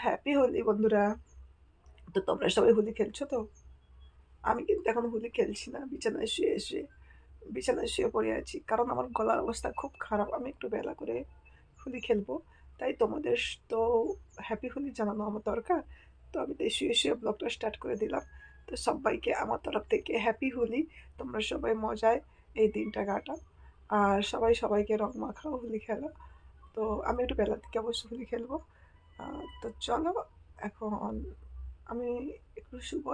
Happy Holi বন্ধুরা। তো তোমরা সবাই হোলি খেলছো তো? আমি কিন্তু এখন হোলি খেলছি না, বিছানায় শুয়ে পড়ে আছি, কারণ আমার গলার অবস্থা খুব খারাপ। আমি একটু বেলা করে হোলি খেলবো, তাই তোমাদের তো হ্যাপি হোলি জানানো আমার দরকার। তো আমি তাই শুয়ে শুয়ে ব্লগটা স্টার্ট করে দিলাম। তো সবাইকে আমার তরফ থেকে হ্যাপি হোলি। তোমরা সবাই মজায় এই দিনটা কাটাও, আর সবাই সবাইকে রং মাখাও, হোলি খেলো। তো আমি একটু বেলার দিকে অবশ্য হোলি খেলবো। তো চলো, এখন আমি একটু শুভ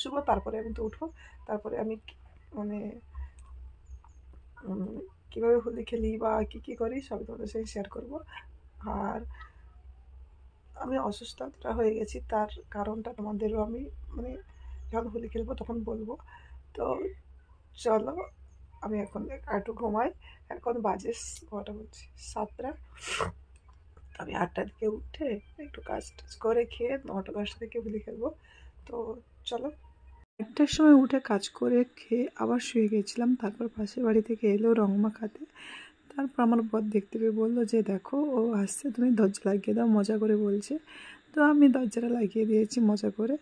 শুভ তারপরে আমি তো উঠবো। তারপরে আমি মানে কীভাবে হোলি খেলি বা কী কী করি সবই তোমাদের সাথে শেয়ার করবো। আর আমি অসুস্থতা হয়ে গেছি, তার কারণটা তোমাদেরও আমি মানে যখন হোলি খেলবো তখন বলবো। তো চলো, আমি এখন একটু ঘুমাই। এখন বাজে কটা বলছি, 7টা। আমি 8টার দিকে উঠে একটু কাজ টাজ করে খেয়ে 9টা 10টা থেকে হোলি খেলবো। তো চলো। 1টার সময় উঠে কাজ করে খেয়ে আবার শুয়ে গেছিলাম। তারপর পাশের বাড়ি থেকে এলো রং মাখাতে। তারপর আমার বর দেখতে পেয়ে বললো যে দেখো ও আসছে, তুমি দরজা লাগিয়ে দাও, মজা করে বলছে। তো আমি দরজাটা লাগিয়ে দিয়েছি মজা করে,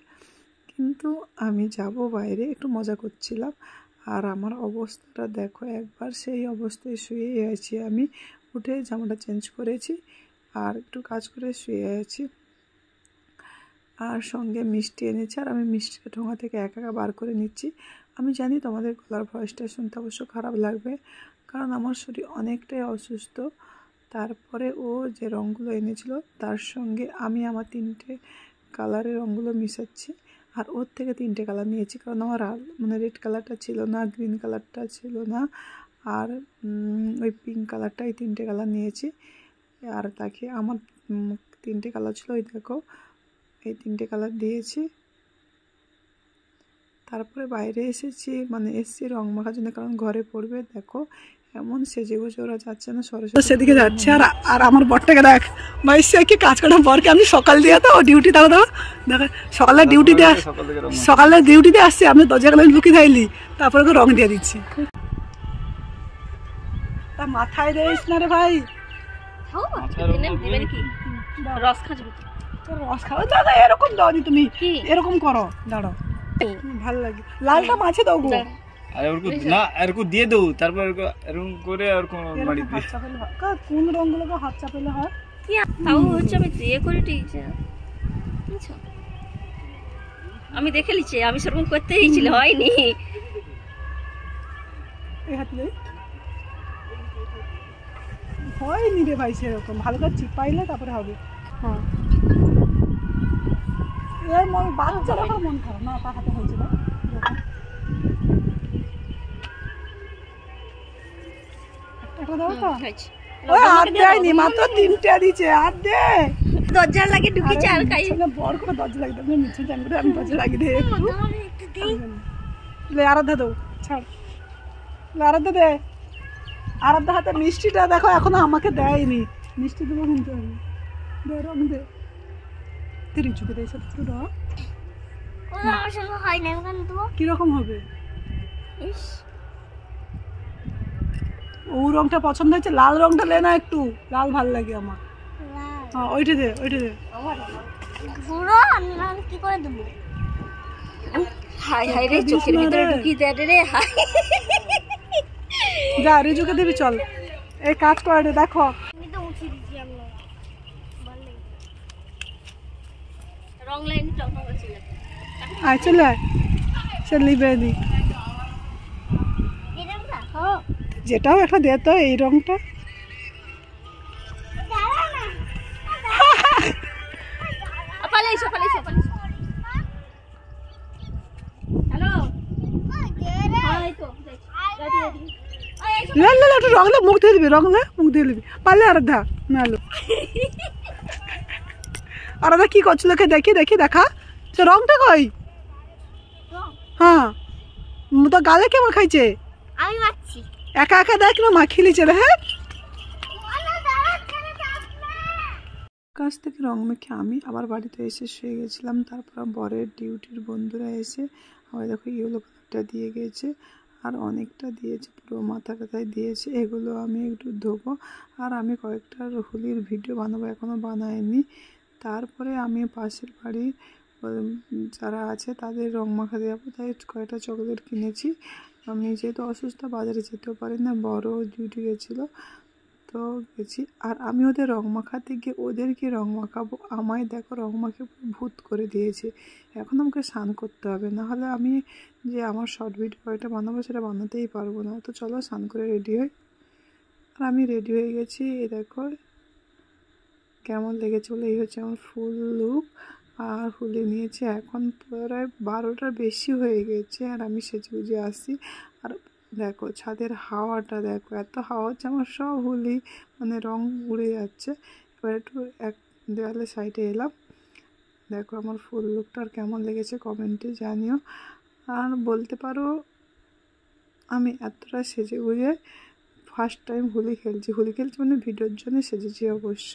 কিন্তু আমি যাব বাইরে, একটু মজা করছিলাম। আর আমার অবস্থাটা দেখো একবার, সেই অবস্থায় শুয়ে আছি। আমি উঠে জামাটা চেঞ্জ করেছি আর একটু কাজ করে শুয়ে আছি। আর সঙ্গে মিষ্টি এনেছে, আর আমি মিষ্টিটা ঠোঙা থেকে একা একা বার করে নিচ্ছি। আমি জানি তোমাদের গলার ভয়েসটা শুনতে অবশ্য খারাপ লাগবে, কারণ আমার শরীর অনেকটাই অসুস্থ। তারপরে ও যে রঙগুলো এনেছিল তার সঙ্গে আমি আমার 3টে কালারের রঙগুলো মিশাচ্ছি। আর ওর থেকে 3টে কালার নিয়েছি, কারণ আমার মানে রেড কালারটা ছিল না, গ্রিন কালারটা ছিল না, আর ওই পিঙ্ক কালারটা, এই 3টে কালার নিয়েছি। আর তাকে আমার 3টে কালার ছিল, ওই দেখো এই 3টে কালার দিয়েছি। তারপরে বাইরে এসেছি, মানে এসেছি রং মাখার জন্য, কারণ ঘরে পড়বে। দেখো এমন সেজে গুজে ওরা যাচ্ছে না, সরস্বতী সেদিকে যাচ্ছে। আর আমার বরটাকে দেখ ভাই, সে কি কাজ করার বরকে আমি সকাল দিয়ে তো ডিউটি দাও দাও দেখো, সকালে ডিউটি দিয়ে আসছে, আমি দরজাগুলো লুকিয়ে থাইলি, তারপরে ওকে রং দিয়ে দিচ্ছি। তা মাথায় দিস না রে ভাই, রস খাওয়া দাদা, এরকম দাও নি, তুমি এরকম করো, দাঁড়াও ভালো লাগে। লালটা মাছে দাও গো, আরে ওরকো না, এরকো দিয়ে দাও, তারপর এরকম করে আর কোন মারি দিয়ে হাত চাপালে হয়। কোন রঙগুলোকে হাত চাপালে হয় কি তাও হচ্ছে, আমি দিয়ে করে দিয়েছি। বুঝছো, আমি দেখে লিছি, আমি সেরকম করতে দিয়েছিল, হয়নি। এই হাত নেই, হয়নি রে ভাই, সেরকম ভালো করে চিপাইলে তারপরে হবে। হ্যাঁ, এর বাচ্চার এখন মন খারাপ না, তার হাতে হয়েছিল। একটা দাও তো, ওই আর দেয়নি, মাত্র 3টে দিয়েছে, আর দে। দরজা লাগে ঢুকিছে আর খাই বড় করে দরজা লাগিয়ে দাও, নিচে জান করে আমি দরজা লাগিয়ে দে একটু। লে আরাধ্যা দাও, ছাড়, আরাধ্যা দে। আরাধ্যা হাতে মিষ্টিটা দেখো এখনো আমাকে দেয়নি, মিষ্টি দেবো কিনতে হবে, দে রং দে, তিরি চুকে দেয় সব রং। কিরকম হবে? ও রংটা পছন্দ হয়েছে, লাল রংটা লে না, একটু লাল ভাল লাগে আমার। হ্যাঁ ওইটা দে, ওইটা দে। কি করে দেবো? হাই হাই রে, চোখের ভিতরে ঢুকিয়ে দে রে, হাই। যা রিজুকে দিবি, চল এই কাজ করে দেখো। রং লাইন টকটক ছিল, আয় চলে আয়, সে লিবে দি, যেটাও একটা দে তো এই রংটা। একটু রং মুখ দিয়ে দিবি, রং মুখ দিয়ে দিবি, পারলে আরাধ্যা নালো। আরাধ্যা কি করছিল দেখি দেখি, দেখা সে রংটা কই। হ্যাঁ, তো গালে কে মাখাইছে? আমি মাখছি একা একা, দেখ না মাখিলিছে রে। হ্যাঁ, কাছ থেকে রং মেখে আমি আবার বাড়িতে এসে শুয়ে গেছিলাম। তারপর বরের ডিউটির বন্ধুরা এসে আবার দেখো ইয়েলো কালারটা দিয়ে গেছে, আর অনেকটা দিয়েছে, পুরো মাথা টাথায় দিয়েছে। এগুলো আমি একটু ধোবো, আর আমি কয়েকটা হোলির ভিডিও বানাবো, এখনও বানাইনি। তারপরে আমি পাশের বাড়ি যারা আছে তাদের রং মাখাতে যাবো, তাই কয়েকটা চকলেট কিনেছি। আমি যেহেতু অসুস্থ বাজারে যেতেও পারি না, বড় ডিউটি গেছিলো তো গেছি। আর আমি ওদের রং মাখাতে গিয়ে ওদেরকে রং মাখাবো, আমায় দেখো রং মাখিয়ে ভূত করে দিয়েছে। এখন আমাকে স্নান করতে হবে, নাহলে আমি যে আমার শর্ট ভিডিও কয়েকটা বানাবো সেটা বানাতেই পারবো না। তো চলো স্নান করে রেডি হই। আর আমি রেডি হয়ে গেছি, এই দেখো কেমন লেগেছে বলে, এই হচ্ছে আমার ফুল লুক। আর হুলি নিয়েছি, এখন প্রায় 12টার বেশি হয়ে গেছে আর আমি সেজে গুজে আসি। আর দেখো ছাদের হাওয়াটা দেখো, এত হাওয়া হচ্ছে, আমার সব হুলি মানে রং উড়ে যাচ্ছে। এবার একটু এক দেওয়ালে সাইডে এলাম। দেখো আমার ফুল লুকটা আর কেমন লেগেছে কমেন্টে জানিও। আর বলতে পারো আমি এতটা সেজে গুজে ফার্স্ট টাইম হোলি খেলছি মানে ভিডিওর জন্য সেজেছি অবশ্য।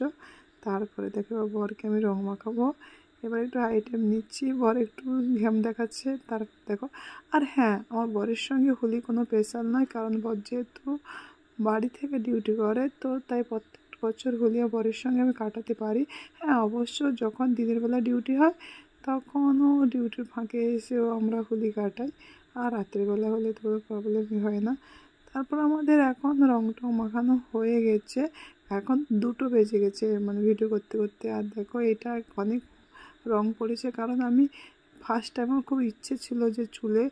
তারপরে দেখো বরকে আমি রং মাখাবো, এবার একটু আইটেম নিচ্ছি, বর একটু ঘ্যাম দেখাচ্ছে। তারপর দেখো, আর হ্যাঁ আমার বরের সঙ্গে হোলি কোনো স্পেশাল নয়, কারণ বর যেহেতু বাড়ি থেকে ডিউটি করে তো তাই প্রত্যেক বছর হোলি বরের সঙ্গে আমি কাটাতে পারি। হ্যাঁ অবশ্য যখন দিনের বেলা ডিউটি হয় তখনও ডিউটির ফাঁকে এসেও আমরা হোলি কাটাই, আর রাত্রিবেলা হলে তো প্রবলেমই হয় না। তারপর আমাদের এখন রং টং মাখানো হয়ে গেছে, এখন 2টো বেজে গেছে মানে ভিডিও করতে করতে। আর দেখো এটা অনেক রং পড়েছে, কারণ আমি ফার্স্ট টাইম আমার খুব ইচ্ছে ছিল যে চুলে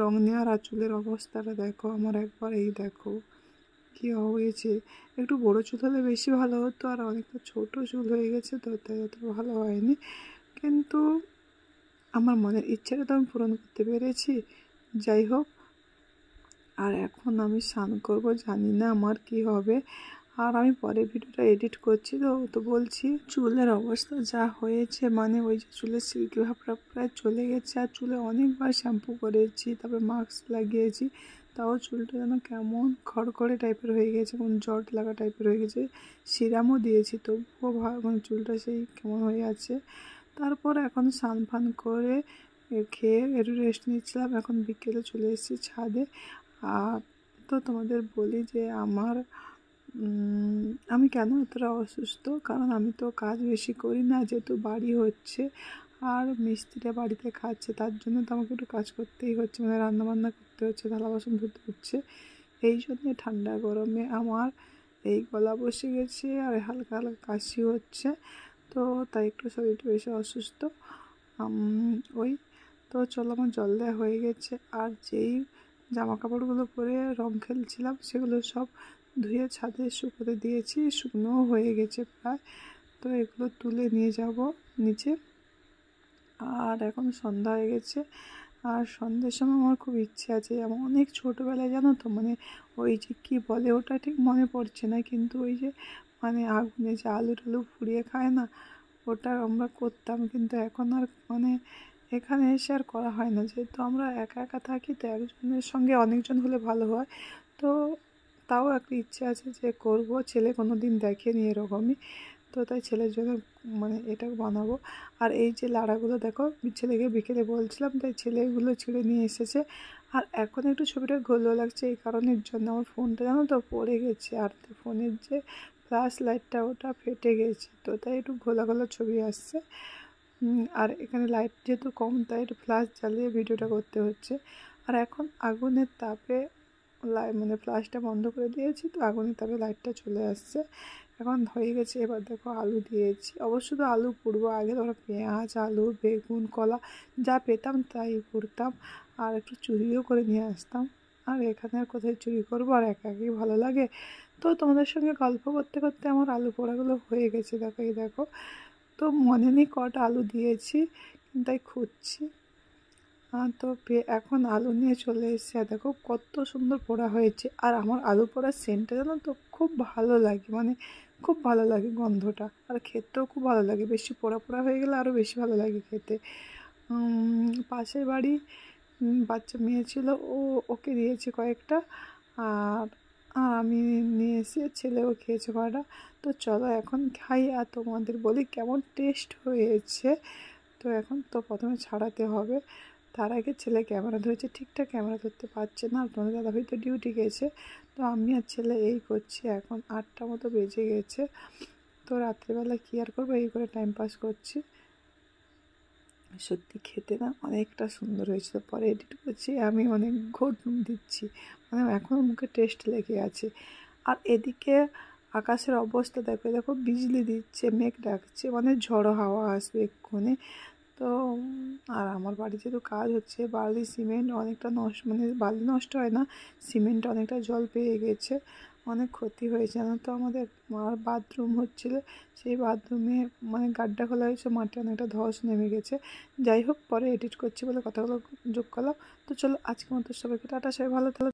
রং নেওয়ার। আর চুলের অবস্থাটা দেখো আমার একবার, এই দেখো কী হয়েছে। একটু বড়ো চুল হলে বেশি ভালো হতো, আর অনেকটা ছোটো চুল হয়ে গেছে তো তাই অত ভালো হয়নি, কিন্তু আমার মনের ইচ্ছাটা তো আমি পূরণ করতে পেরেছি। যাই হোক, আর এখন আমি স্নান করবো, জানি না আমার কি হবে। আর আমি পরে ভিডিওটা এডিট করছি তো বলছি চুলের অবস্থা যা হয়েছে, মানে ওই যে চুলের সিল্কি ভাবটা প্রায় চলে গেছে। আর চুলে অনেকবার শ্যাম্পু করেছি, তারপরে মাস্ক লাগিয়েছি, তাও চুলটা যেন কেমন খড়খড়ে টাইপের হয়ে গেছে, কেমন জট লাগা টাইপের হয়ে গেছে। সিরামও দিয়েছি তবুও মানে চুলটা সেই কেমন হয়ে আছে। তারপর এখন স্নান ফান করে খেয়ে একটু রেস্ট নিচ্ছিলাম, এখন বিকেলে চলে এসেছি ছাদে। আর তো তোমাদের বলি যে আমি কেন এতটা অসুস্থ, কারণ আমি তো কাজ বেশি করি না, যেহেতু বাড়ি হচ্ছে আর মিস্ত্রিরা বাড়িতে খাচ্ছে, তার জন্য তো আমাকে একটু কাজ করতেই হচ্ছে, মানে রান্নাবান্না করতে হচ্ছে, থালা বাসন ধুতে হচ্ছে। এই জন্যে ঠান্ডা গরমে আমার এই গলা বসে গেছে আর হালকা হালকা কাশি হচ্ছে, তো তাই একটু শরীরটা বেশি অসুস্থ। ওই তো চলো, আমার জল দেওয়া হয়ে গেছে। আর যেই জামা কাপড়গুলো পরে রং খেলছিলাম সেগুলো সব ধুয়ে ছাদে শুকোতে দিয়েছি, শুকনোও হয়ে গেছে প্রায়। তো এগুলো তুলে নিয়ে যাব নিচে। আর এখন সন্ধ্যা হয়ে গেছে, আর সন্ধ্যের সময় আমার খুব ইচ্ছে আছে, আমার অনেক ছোটোবেলায় জানো তো, মানে ওই যে কী বলে ওটা ঠিক মনে পড়ছে না, কিন্তু ওই যে মানে আগুনে যে আলু টালু পুড়িয়ে খায় না, ওটা আমরা করতাম, কিন্তু এখন আর মানে এখানে এসে আর করা হয় না, যেহেতু আমরা একা একা থাকি তো একজনের সঙ্গে অনেকজন হলে ভালো হয়। তো তাও একটা ইচ্ছে আছে যে করব, ছেলে কোনো দিন দেখেনি এরকমই, তো তাই ছেলের জন্য মানে এটা বানাবো। আর এই যে লাড়াগুলো দেখো ছেলেকে বিকেলে বলছিলাম, তাই ছেলেগুলো ছিঁড়ে নিয়ে এসেছে। আর এখন একটু ছবিটা ঘোলো লাগছে, এই কারণের জন্য আমার ফোনটা জানো তো পড়ে গেছে, আর ফোনের যে ফ্ল্যাশ লাইটটা ওটা ফেটে গেছে, তো তাই একটু ঘোলা ঘোলা ছবি আসছে। আর এখানে লাইট যেহেতু কম তাই একটু ফ্ল্যাশ জ্বালিয়ে ভিডিওটা করতে হচ্ছে। আর এখন আগুনের তাপে মানে ফ্ল্যাশটা বন্ধ করে দিয়েছি, তো আগুনের তাপে লাইটটা চলে আসছে। এখন হয়ে গেছে, এবার দেখো আলু দিয়েছি, অবশ্য তো আলু পুড়বো আগে, ধরো পেঁয়াজ আলু বেগুন কলা যা পেতাম তাই পুড়তাম, আর একটু চুরিও করে নিয়ে আসতাম। আর এখানে আর কোথায় চুরি করবো, আর একা একই ভালো লাগে। তো তোমাদের সঙ্গে গল্প করতে করতে আমার আলু পোড়াগুলো হয়ে গেছে, দেখো এই দেখো। তো মনে নেই কটা আলু দিয়েছি, তাই খুঁজছি। তো এখন আলু নিয়ে চলে এসেছে, আর দেখো কত সুন্দর পোড়া হয়েছে। আর আমার আলু পোড়ার সেন্টটা জানো তো খুব ভালো লাগে, মানে খুব ভালো লাগে গন্ধটা, আর খেতেও খুব ভালো লাগে, বেশি পোড়া পোড়া হয়ে গেলে আরও বেশি ভালো লাগে খেতে। পাশের বাড়ি বাচ্চা মেয়ে ছিল, ওকে দিয়েছি কয়েকটা, আর আমি নিয়ে এসে ছেলেও খেয়েছে কয়টা। তো চলো এখন খাই আর তোমাদের বলি কেমন টেস্ট হয়েছে। তো এখন তো প্রথমে ছাড়াতে হবে, তার আগে ছেলে ক্যামেরা ধরেছে, ঠিকঠাক ক্যামেরা ধরতে পারছে না, আর তোমাদের দাদাভাই তো ডিউটি গেছে, তো আমি আর ছেলে এই করছি। এখন 8টা মতো বেজে গেছে, তো রাত্রেবেলা কী আর করবো, এই করে টাইম পাস করছি। সত্যি খেতে না অনেকটা সুন্দর হয়েছিল। পরে এডিট করছি, আমি অনেক ঘোট দিচ্ছি, মানে এখনও মুখে টেস্ট লেগে আছে। আর এদিকে আকাশের অবস্থা দেখো, দেখো বিজলি দিচ্ছে, মেঘ ডাকছে, মানে ঝড়ো হাওয়া আসবে এক্ষুনি। তো আর আমার বাড়িতে তো কাজ হচ্ছে, বালি সিমেন্ট অনেকটা নষ্ট, মানে বালি নষ্ট হয় না, সিমেন্ট অনেকটা জল পেয়ে গেছে, অনেক ক্ষতি হয়েছে জানো তো। আমাদের মার বাথরুম হচ্ছিল, সেই বাথরুমে মানে গাড্ডা খোলা হয়েছে, মাঠে অনেকটা ধস নেমে গেছে। যাই হোক, পরে এডিট করছি বলে কথাগুলো যোগ করলাম। তো চলো আজকের মতো সবাইকে টাটা, সবাই ভালো থাকো।